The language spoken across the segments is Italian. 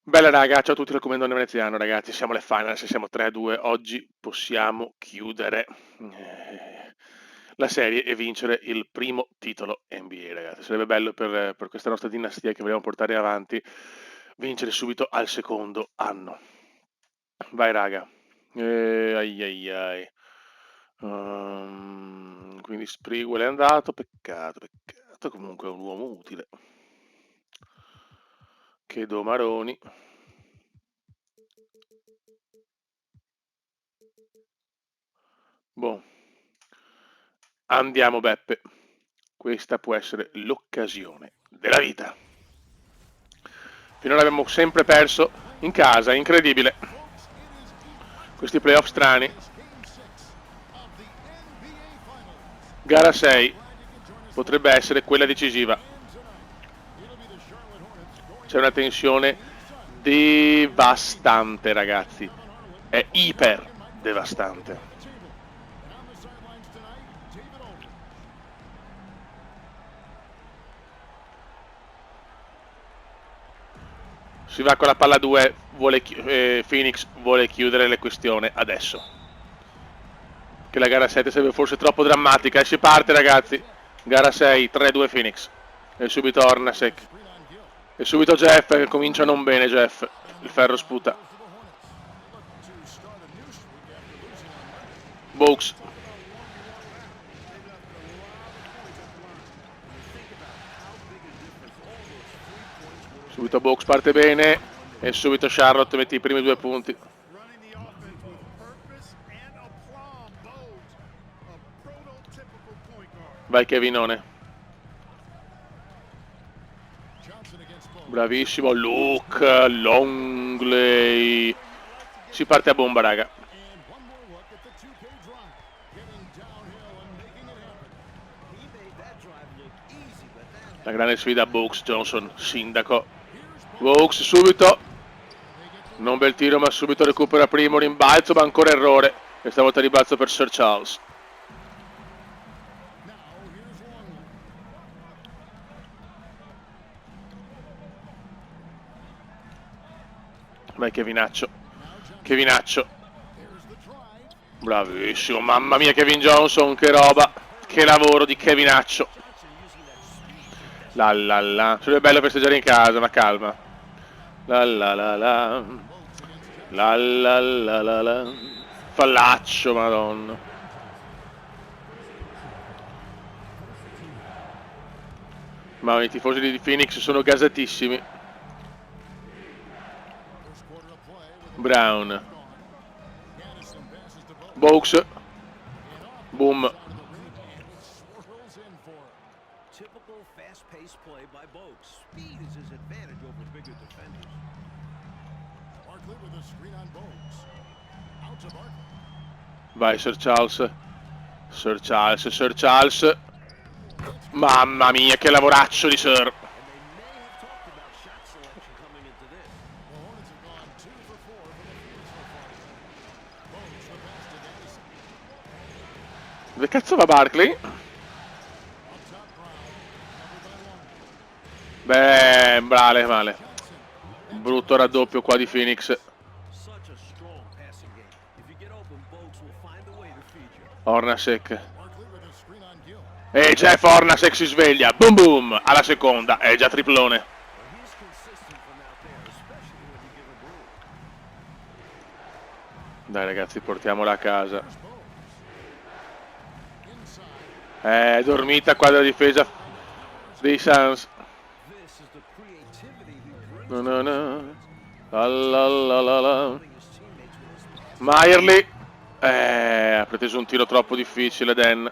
Bella raga, ciao a tutti dal Commendone Veneziano, ragazzi, siamo alle finals, siamo 3-2, oggi possiamo chiudere la serie e vincere il primo titolo NBA, ragazzi. Sarebbe bello per questa nostra dinastia che vogliamo portare avanti, vincere subito al secondo anno. Vai raga. Ai ai ai. Quindi Spriguel è andato, peccato, comunque è un uomo utile. Che Maroni. Boh. Andiamo Beppe, questa può essere l'occasione della vita. Finora abbiamo sempre perso in casa, incredibile. Questi playoff strani. Gara 6 potrebbe essere quella decisiva. C'è una tensione devastante, ragazzi. È iper devastante. Si va con la palla 2, Phoenix vuole chiudere le questioni adesso. Che la gara 7 sarebbe forse troppo drammatica e si parte ragazzi. Gara 6, 3-2 Phoenix. E subito Hornacek. E subito Jeff, che comincia non bene Jeff. Il ferro sputa. Box. Subito Box parte bene. E subito Charlotte mette i primi 2 punti. Vai Kevinone. Bravissimo Luke Longley. Si parte a bomba raga. La grande sfida Box Johnson, sindaco. Box subito. Non bel tiro ma subito recupera primo, rimbalzo ma ancora errore. E stavolta rimbalzo per Sir Charles. Vai Kevinaccio. Kevinaccio. Bravissimo, mamma mia Kevin Johnson, che roba. Che lavoro di Kevinaccio. La la la. Sarebbe bello festeggiare in casa, ma calma. La la la la. La la la la la. Fallaccio, madonna. Ma i tifosi di Phoenix sono gasatissimi. Brown. Box. Boom. Vai Sir Charles. Sir Charles, Sir Charles. Mamma mia, che lavoraccio di Sir. Dove cazzo va Barkley? Beh, male. Brutto raddoppio qua di Phoenix. Hornacek. E Jeff Hornacek si sveglia. Boom boom. Alla seconda. È già triplone. Dai ragazzi, portiamola a casa. È dormita qua la difesa dei Suns. No. La. Meyerly. Ha preteso un tiro troppo difficile Dan.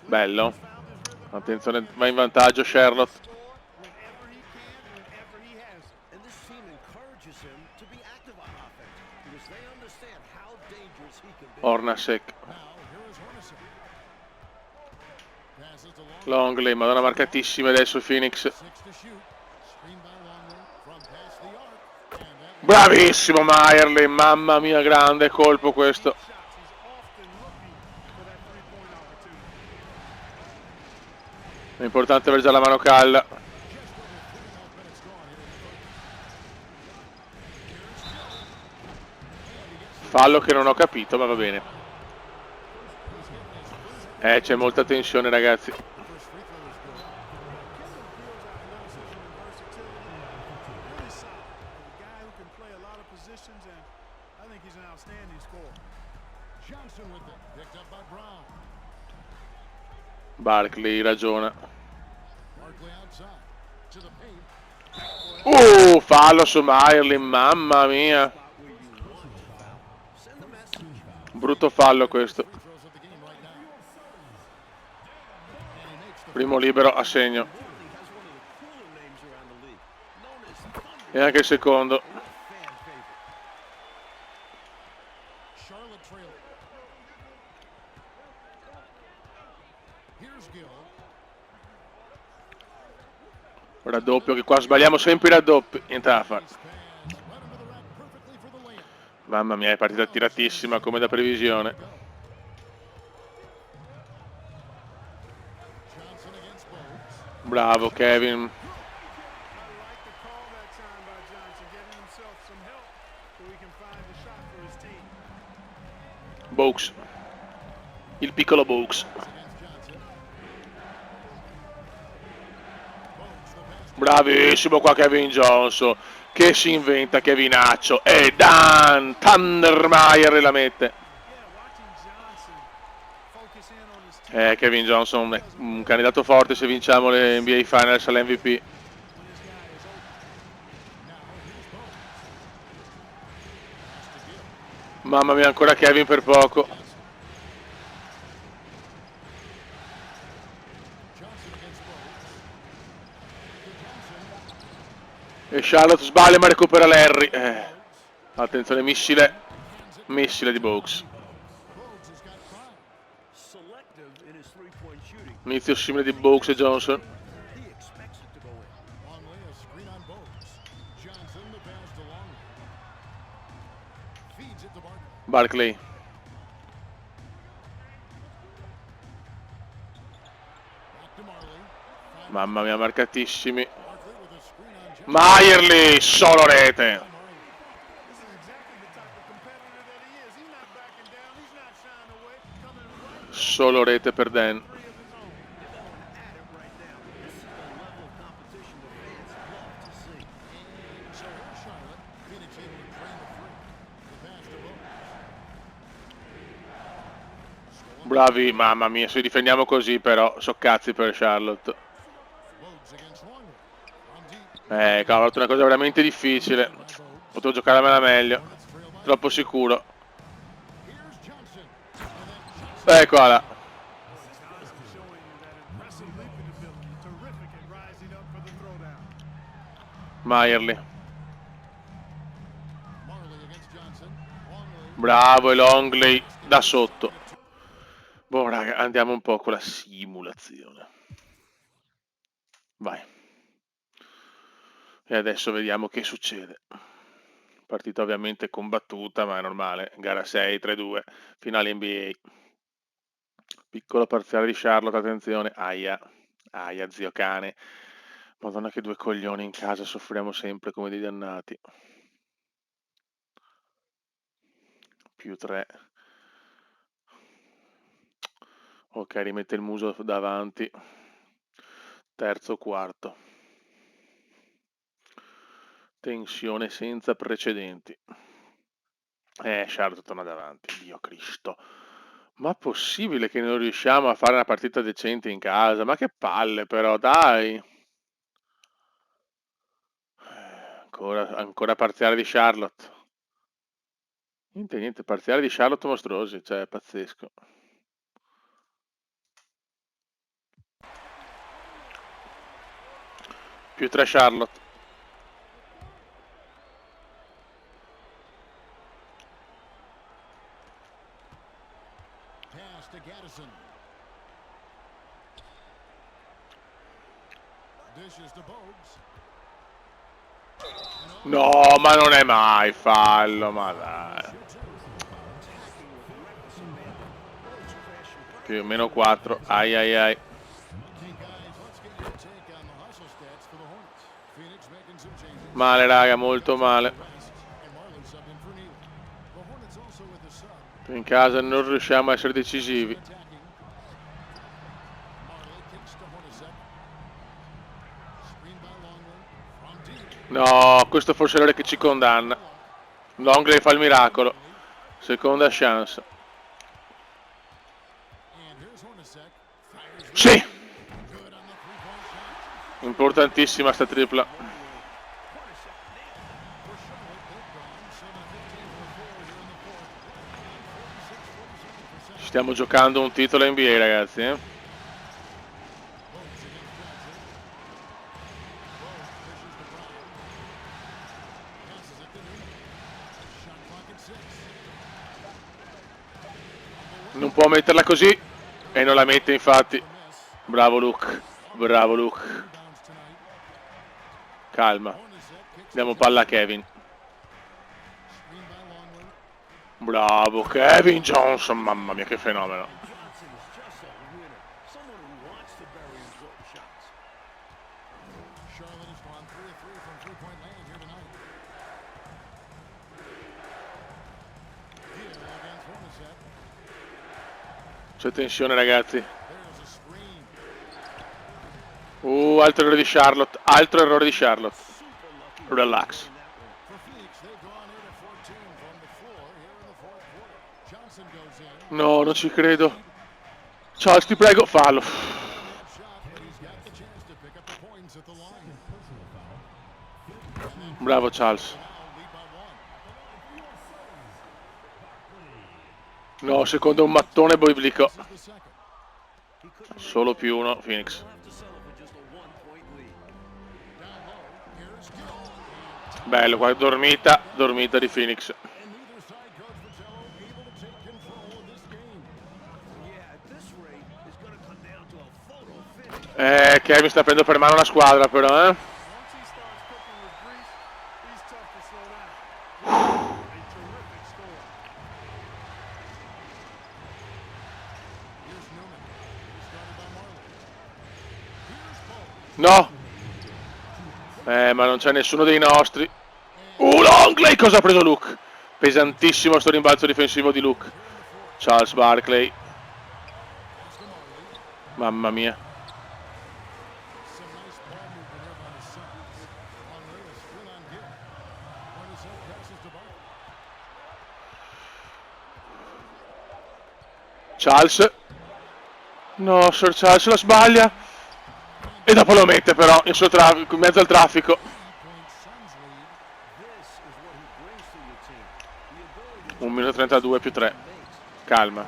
Bello. Attenzione, va in vantaggio Charlotte. Hornacek. Longley, madonna marcatissima adesso Phoenix. Bravissimo Meyerly, mamma mia, grande colpo questo. È importante avere già la mano calda. Fallo che non ho capito, ma va bene. C'è molta tensione, ragazzi. Barkley ragiona. Fallo su Meyerly, mamma mia. Brutto fallo questo. Primo libero a segno. E anche il secondo. Raddoppio, che qua sbagliamo sempre i raddoppi. Niente da fare. Mamma mia, è partita tiratissima come da previsione. Bravo Kevin. Boaks. Il piccolo Boaks. Bravissimo qua Kevin Johnson. Che si inventa Kevinaccio. E Dan Thundermeyer la mette. Kevin Johnson è un candidato forte se vinciamo le NBA Finals all'MVP. Mamma mia, ancora Kevin per poco. E Charlotte sbaglia ma recupera Larry. Attenzione, missile di Boaks. Inizio simile di Boaks e Johnson. Barkley. Mamma mia, marcatissimi. Meyerly, solo rete. Solo rete per Dan. Bravi, mamma mia, se difendiamo così però, so cazzi per Charlotte. Cavolo, è una cosa veramente difficile. Potevo giocarmela meglio. Troppo sicuro. Eccola. Meyerly. Bravo, e Longley da sotto. Boh, raga, andiamo un po' con la simulazione. Vai. E adesso vediamo che succede. Partita ovviamente combattuta, ma è normale. Gara 6, 3-2, finale NBA. Piccolo parziale di Charlotte, attenzione. Aia, aia, zio cane. Madonna che due coglioni in casa, soffriamo sempre come dei dannati. Più 3. Ok, rimette il muso davanti. Terzo, quarto. Tensione senza precedenti. Charlotte torna davanti. Dio Cristo. Ma possibile che non riusciamo a fare una partita decente in casa? Ma che palle però, dai! Ancora parziale di Charlotte. Niente, parziale di Charlotte mostruosi, cioè è pazzesco. Più 3 Charlotte. No, ma non è mai fallo, ma dai. Più o meno 4, ai ai ai. Male raga, molto male. In casa non riusciamo a essere decisivi. No, questo forse è l'ora che ci condanna. Longley fa il miracolo. Seconda chance. Sì! Importantissima sta tripla. Stiamo giocando un titolo NBA, ragazzi, eh? Non può metterla così. E non la mette, infatti. Bravo Luke. Bravo Luke. Calma. Diamo palla a Kevin. Bravo Kevin Johnson. Mamma mia, che fenomeno. C'è tensione, ragazzi. Altro errore di Charlotte. Altro errore di Charlotte. Relax. No, non ci credo. Charles, ti prego, fallo. Bravo Charles. No, secondo un mattone biblico. Solo più uno, Phoenix. Bello, qua dormita di Phoenix. Kevin sta prendendo per mano la squadra però, eh. No! Ma non c'è nessuno dei nostri. Longley! Cosa ha preso Luke? Pesantissimo sto rimbalzo difensivo di Luke. Charles Barkley. Mamma mia. Charles. No, Sir Charles la sbaglia. E dopo lo mette però in mezzo al traffico. 1 minuto 32 più 3. Calma.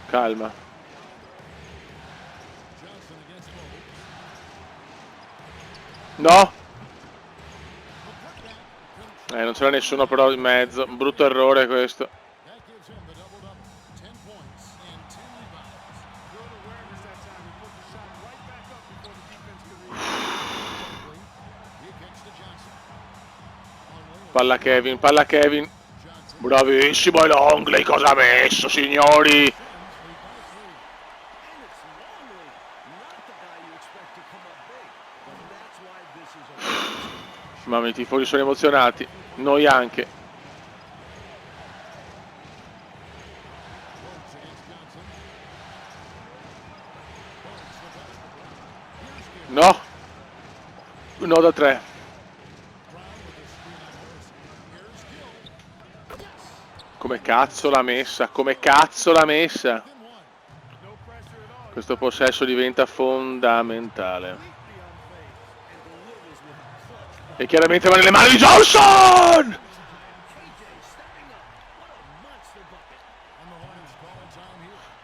Calma. No. Non c'era nessuno però in mezzo. Un brutto errore questo. Palla Kevin, palla Kevin. Bravissimo Longley, cosa ha messo, signori? Mamma, i tifosi sono emozionati, noi anche. No. No da 3. Come cazzo l'ha messa? Come cazzo l'ha messa? Questo possesso diventa fondamentale. E chiaramente va nelle mani di Johnson!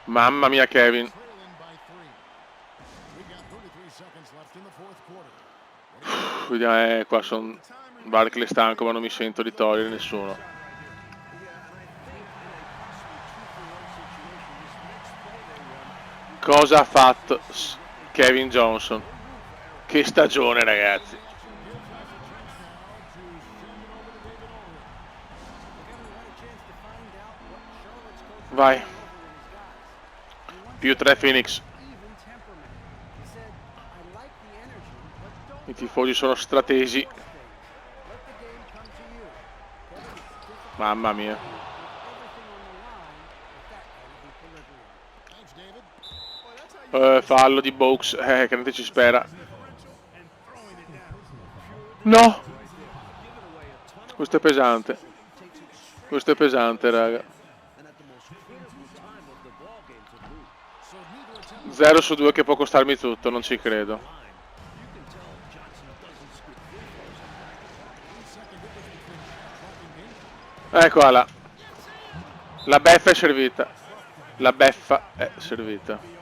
Mamma mia Kevin. Vediamo, qua sono Barkley stanco ma non mi sento di togliere nessuno. Cosa ha fatto Kevin Johnson? Che stagione, ragazzi. Vai. Più 3 Phoenix. I tifosi sono stratesi. Mamma mia. Fallo di Box, che non ci spera. No! Questo è pesante. Questo è pesante, raga. 0 su 2 che può costarmi tutto, non ci credo. Eccola là. La beffa è servita. La beffa è servita.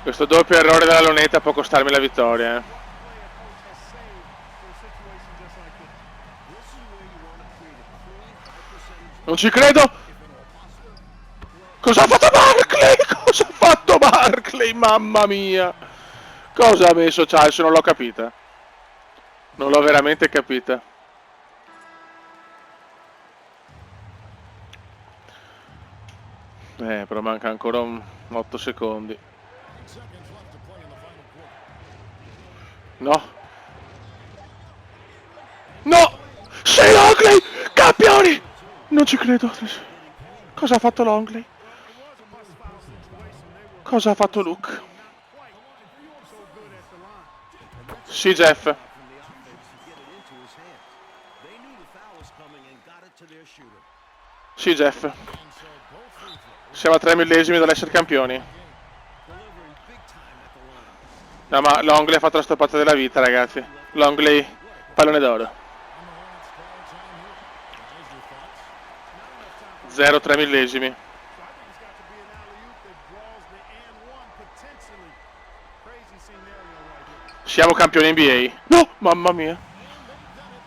Questo doppio errore della lunetta può costarmi la vittoria. Non ci credo! Cosa ha fatto Barkley? Cosa ha fatto Barkley? Mamma mia! Cosa ha messo Charles? Non l'ho capita. Non l'ho veramente capita. Però manca ancora 8 secondi. No. No! Sei Longley! Campioni! Non ci credo. Cosa ha fatto Longley? Cosa ha fatto Luke? Sì, Jeff. Sì, Jeff. Siamo a 3 millesimi dall'essere campioni. No, ma Longley ha fatto la stoppata della vita, ragazzi. Longley, pallone d'oro. 0,3 millesimi. Siamo campioni NBA. No, mamma mia.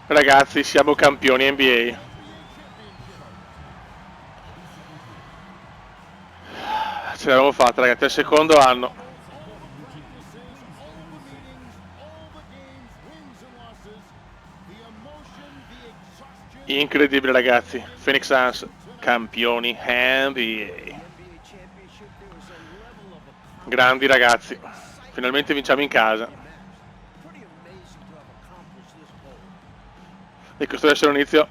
Ragazzi, siamo campioni NBA. Ce l'abbiamo fatta, ragazzi, è il secondo anno. Incredibile, ragazzi. Phoenix Suns, campioni NBA. Grandi, ragazzi. Finalmente vinciamo in casa. E questo deve essere un inizio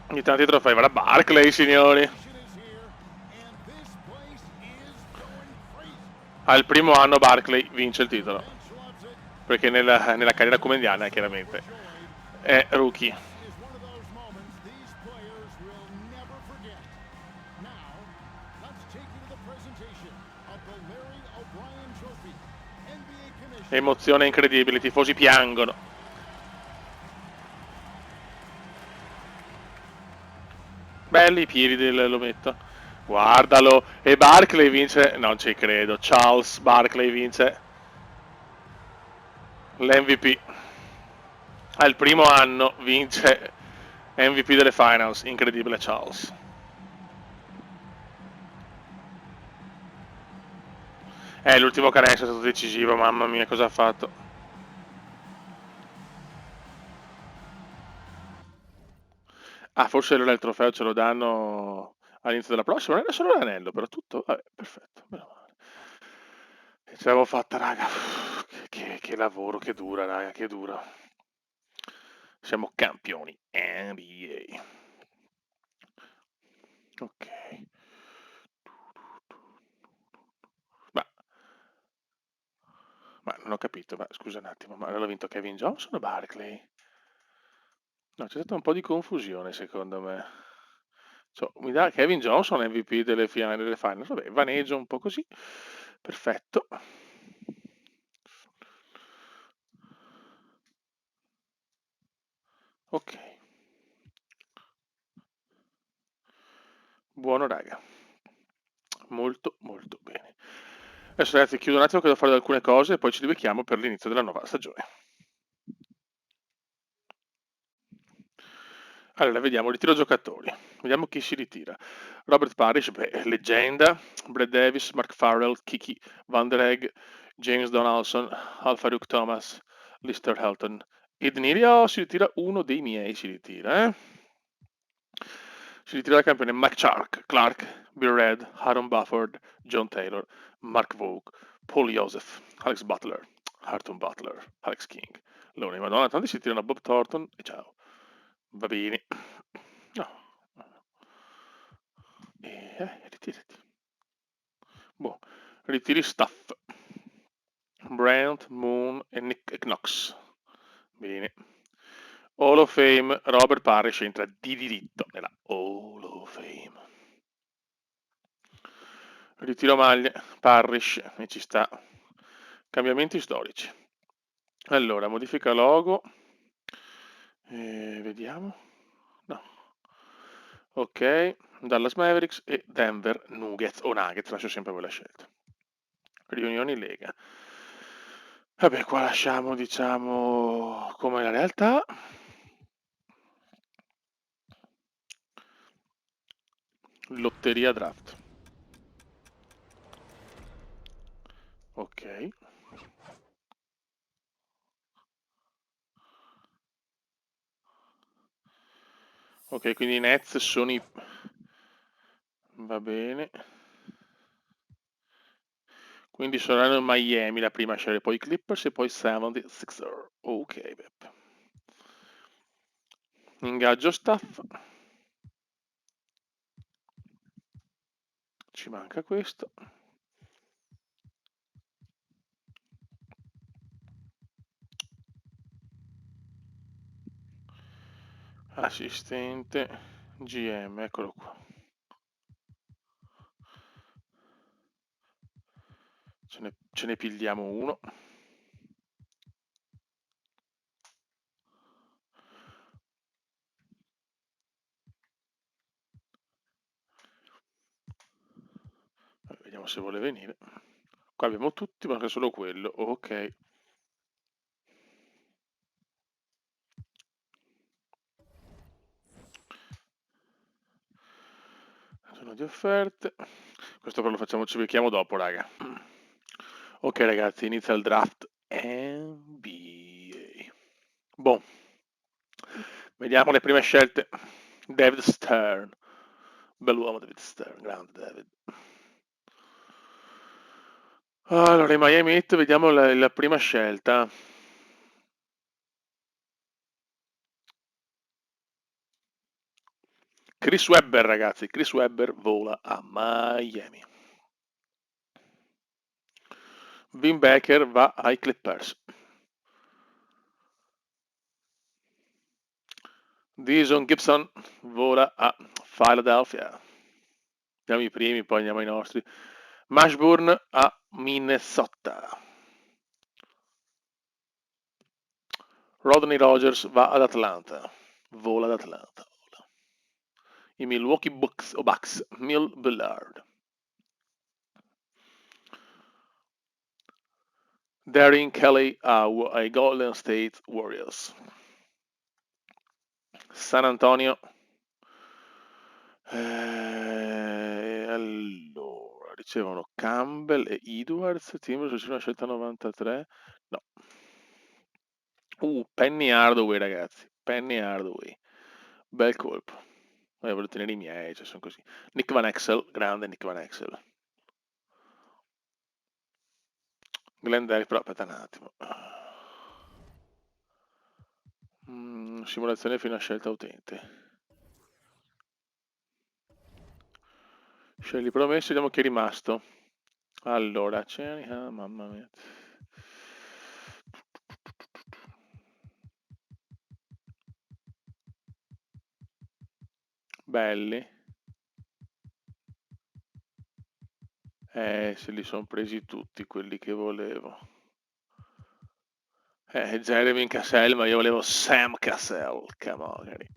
di tanti trofei. Va da Barkley, signori. Al primo anno Barkley vince il titolo. Perché nella carriera comendiana, chiaramente, è rookie. Emozione incredibile, i tifosi piangono. Belli i piedi dell'ometto. Guardalo. E Barkley vince. Non ci credo. Charles Barkley vince l'MVP. Al primo anno vince MVP delle Finals. Incredibile Charles. L'ultimo canestro è stato decisivo. Mamma mia, cosa ha fatto. Ah, forse allora il trofeo ce lo danno all'inizio della prossima. Non era solo l'anello, però tutto. Vabbè, perfetto. Meno male. Ce l'avevo fatta, raga. Che lavoro, che dura, raga, che dura. Siamo campioni NBA. Ok. Ma non ho capito, ma scusa un attimo, ma allora ha vinto Kevin Johnson o Barkley? No, c'è stata un po' di confusione secondo me. Mi dà Kevin Johnson MVP delle finals, vabbè, vaneggio un po' così. Perfetto. Ok. Buono, raga. Molto, molto bene. Adesso ragazzi chiudo un attimo che devo fare alcune cose e poi ci rivediamo per l'inizio della nuova stagione. Allora, vediamo, ritiro giocatori. Vediamo chi si ritira. Robert Parrish, leggenda. Brad Davis, Mark Farrell, Kiki Van Der Egg, James Donaldson, Alfarouk Thomas, Lister Helton. Edniria si ritira uno dei miei, si ritira, Si ritira da campione Mike Clark, Bill Red, Aaron Bufford, John Taylor, Mark Vogue, Paul Joseph, Alex Butler, Harton Butler, Alex King. Lone, madonna, tanti si tirano Bob Thornton e ciao. Va bene. No. Ritirati. Boh, ritiri Staff. Brent, Moon e Nick Knox. Bene. Hall of Fame, Robert Parrish entra di diritto nella Hall of Fame. Ritiro maglie, Parrish, e ci sta. Cambiamenti storici. Allora, modifica logo. Vediamo. No. Ok, Dallas Mavericks e Denver Nuggets, o Nuggets, lascio sempre quella scelta. Riunioni Lega. Vabbè, qua lasciamo, diciamo, come la realtà. Lotteria draft. Ok. Ok, quindi i Nets sono i... Va bene. Quindi saranno Miami la prima a scegliere, poi i Clippers e poi 76er. Ok, Beppe. Ingaggio staff. Ci manca questo. Assistente GM, eccolo qua. Ce ne pigliamo uno. Vediamo se vuole venire. Qua abbiamo tutti, manca solo quello. Ok. Sono di offerte. Questo però lo facciamo, ci becchiamo dopo, raga. Ok ragazzi, inizia il draft NBA. Boh. Vediamo le prime scelte. David Stern. Bell'uomo David Stern, grande David. Allora, i Miami Heat, vediamo la prima scelta. Chris Webber, ragazzi. Chris Webber vola a Miami. Vin Baker va ai Clippers. Dison Gibson vola a Philadelphia. Andiamo i primi, poi andiamo ai nostri. Mashburn a Minnesota. Rodney Rogers va ad Atlanta. Vola ad Atlanta. Vola. I Milwaukee Bucks, o Bucks, Mill Bullard. Darren Kelly ai Golden State Warriors. San Antonio. Allora, ricevono Campbell e Edwards. Timbers ricevono una scelta 93. No. Penny Hardaway, ragazzi. Penny Hardaway. Bel colpo. Voglio tenere i miei, cioè sono così. Nick Van Exel, grande Nick Van Exel. Glendale, però aspetta un attimo. Simulazione fino a scelta utente. Scegli promesso, vediamo chi è rimasto. Allora, mamma mia. Belli. Se li sono presi tutti quelli che volevo. Jeremy Cassell, ma io volevo Sam Cassell, magari.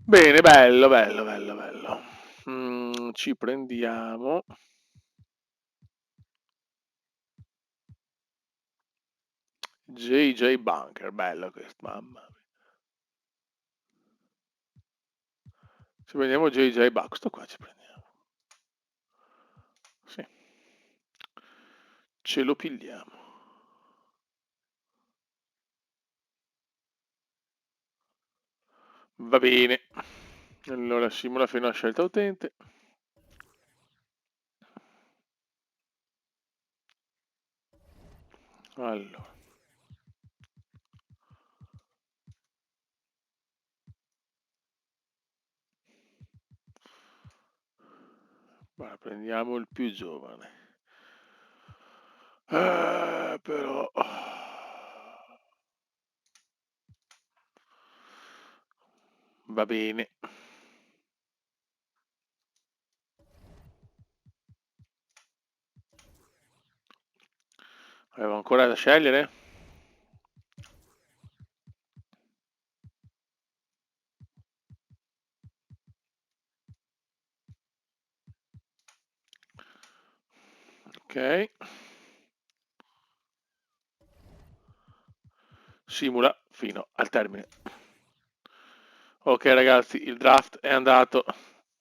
Bene, bello, bello, bello, bello. Ci prendiamo. JJ Bunker, bello questo, mamma mia. Ci prendiamo JJ Bunker, sto qua ci prendiamo. Sì. Ce lo pigliamo. Va bene. Allora simula fino a scelta utente. Allora. Ma prendiamo il più giovane. Però... Va bene. Avevo ancora da scegliere? Ok. Simula fino al termine. Ok ragazzi, il draft è andato.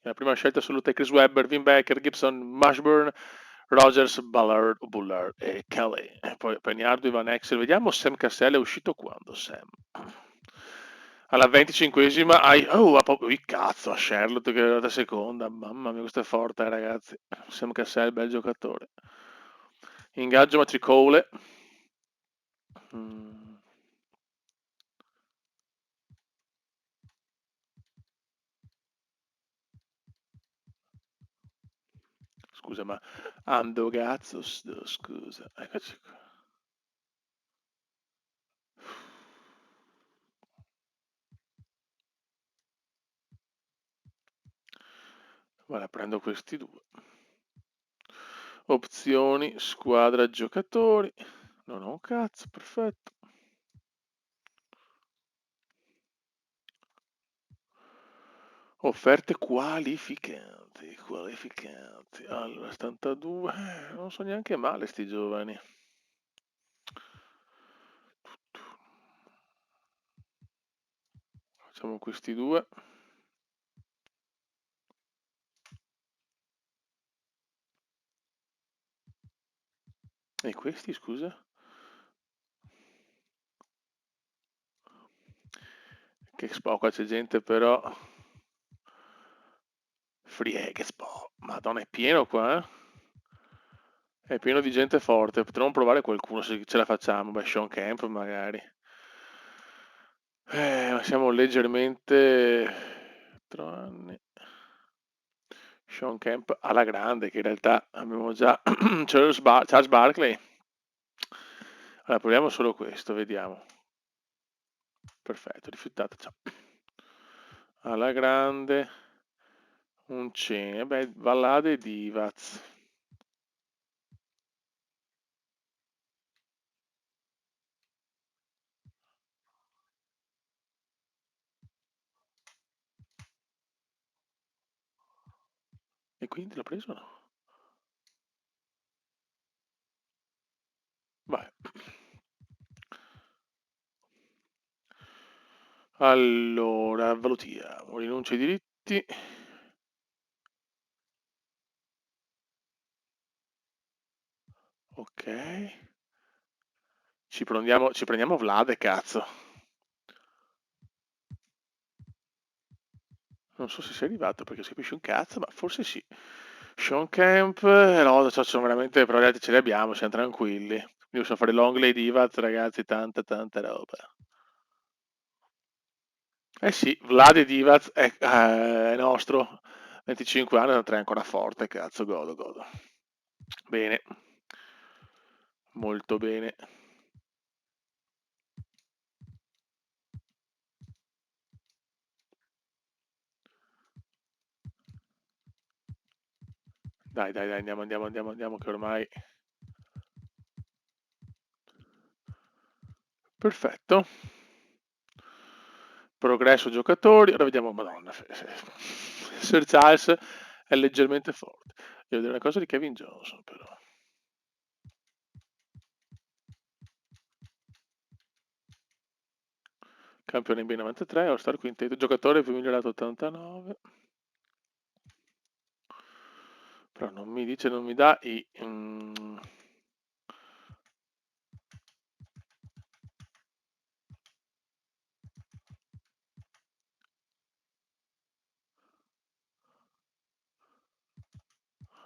La prima scelta assoluta è Chris Webber, Vin Becker, Gibson, Mashburn, Rogers, Bullard e Kelly. E poi Peniardo, Ivan Exel. Vediamo Sam Cassell è uscito quando, Sam? Alla 25esima hai... Oh, cazzo, a Charlotte che è arrivata seconda. Mamma mia, questo è forte, ragazzi. Sam Cassell, bel giocatore. Ingaggio matricole. Mm. Scusa, ma Ando cazzo, scusa, eccoci qua. Guarda, prendo questi due. Opzioni, squadra, giocatori. Non ho un cazzo, perfetto. Offerte qualificanti, qualificanti. Allora, 72, non so neanche male sti giovani. Facciamo questi due. E questi, scusa? Che qua c'è gente però... Free Expo. Madonna, è pieno qua, eh? È pieno di gente forte. Potremmo provare qualcuno se ce la facciamo. Beh, Sean Camp magari. Ma siamo leggermente... 4 anni. Sean Camp alla grande, che in realtà abbiamo già Charles Barkley. Allora, proviamo solo questo, vediamo. Perfetto, rifiutato. Ciao. Alla grande, un cene. Beh, Vallade Divaz. E quindi l'ho preso o no? Vai. Allora, valutiamo. Rinuncia ai diritti. Ok. Ci prendiamo Vlade, cazzo. Non so se sei arrivato perché si capisce un cazzo, ma forse sì. Sean Camp, no, sono veramente, però gli altri ce li abbiamo, siamo tranquilli. Quindi possiamo fare Longley Divac, ragazzi, tanta tanta roba. Eh sì, Vlade Divac è nostro, 25 anni, 3 ancora forte, cazzo, godo, godo. Bene, molto bene. Dai, dai, dai, andiamo, che ormai... Perfetto. Progresso giocatori, ora vediamo, madonna, Sir Charles è leggermente forte. Devo dire una cosa di Kevin Johnson, però. Campione in B93, All-Star Quintetto, giocatore più migliorato 89. Però non mi dice, non mi dà i...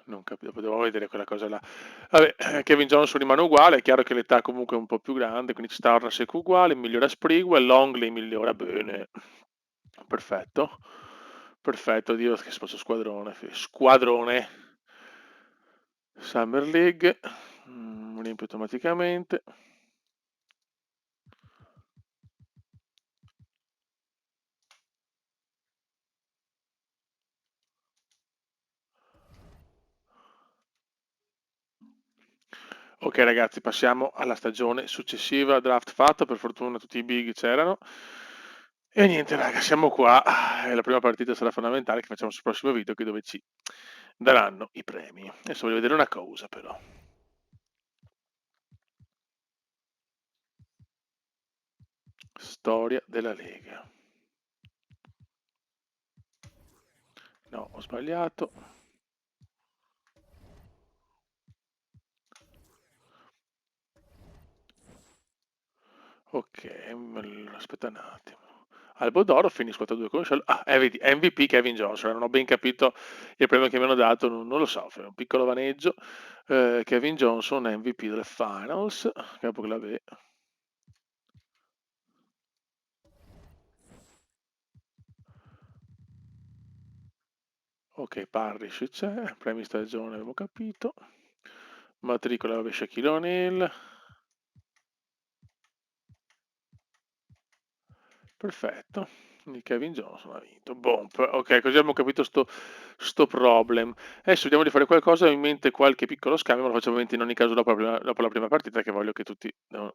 Non capivo, potevo vedere quella cosa là. Vabbè, Kevin Johnson rimane uguale, è chiaro che l'età comunque è un po' più grande, quindi Starnasek uguale, migliora Sprewell, Longley migliora bene. Perfetto. Perfetto, Dio che sposo squadrone. Squadrone. Summer League. Riempio automaticamente. Ok ragazzi, passiamo alla stagione successiva, draft fatto, per fortuna tutti i big c'erano. E niente raga, siamo qua, e la prima partita sarà fondamentale che facciamo sul prossimo video, che dove ci daranno i premi. Adesso voglio vedere una cosa però. Storia della Lega. No, ho sbagliato. Ok, aspetta un attimo. Albo d'oro, Phoenix 4-2 con Shell. Ah, vedi, MVP Kevin Johnson. Non ho ben capito il premio che mi hanno dato, non lo so, è un piccolo vaneggio. Kevin Johnson, MVP delle Finals. Capo che l'ave. Ok, Parrish c'è, premi stagione avevo capito. Matricola vabbè Shaquille O'Neal. Perfetto. Quindi Kevin Johnson ha vinto. Boom. Ok, così abbiamo capito sto problem. Adesso vediamo di fare qualcosa, ho in mente qualche piccolo scambio, ma lo facciamo ovviamente in ogni caso dopo la prima partita, che voglio che tutti devono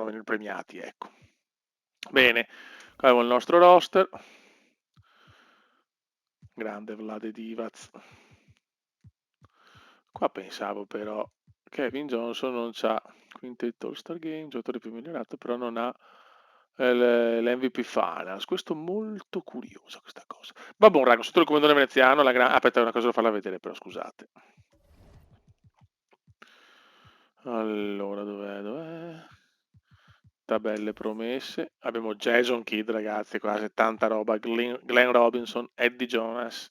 venire premiati, ecco. Bene, qua abbiamo il nostro roster. Grande Vlade Divac. Qua pensavo però Kevin Johnson non c'ha quintetto All-Star Game, giocatore più migliorato, però non ha l'MVP Finals. Questo è molto curioso, questa cosa. Vabbè, raga, sotto il comandone veneziano, aspetta, una cosa devo farla vedere però, scusate. Allora, dov'è? Tabelle promesse. Abbiamo Jason Kidd, ragazzi, qua 70 roba, Glenn Robinson, Eddie Jonas,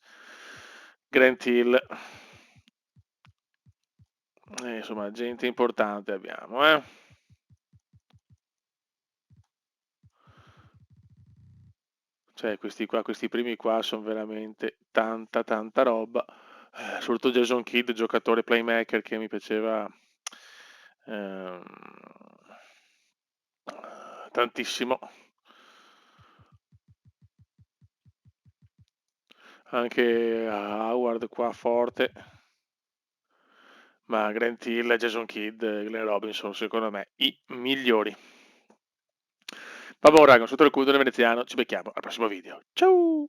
Grant Hill. Insomma, gente importante abbiamo, eh. Cioè, questi primi qua sono veramente tanta roba. Soprattutto Jason Kidd, giocatore playmaker che mi piaceva ehm, tantissimo. Anche Howard qua forte. Ma Grant Hill, Jason Kidd, Glenn Robinson, secondo me, i migliori. Vabbè, raga, sotto il cudone veneziano, ci becchiamo al prossimo video. Ciao!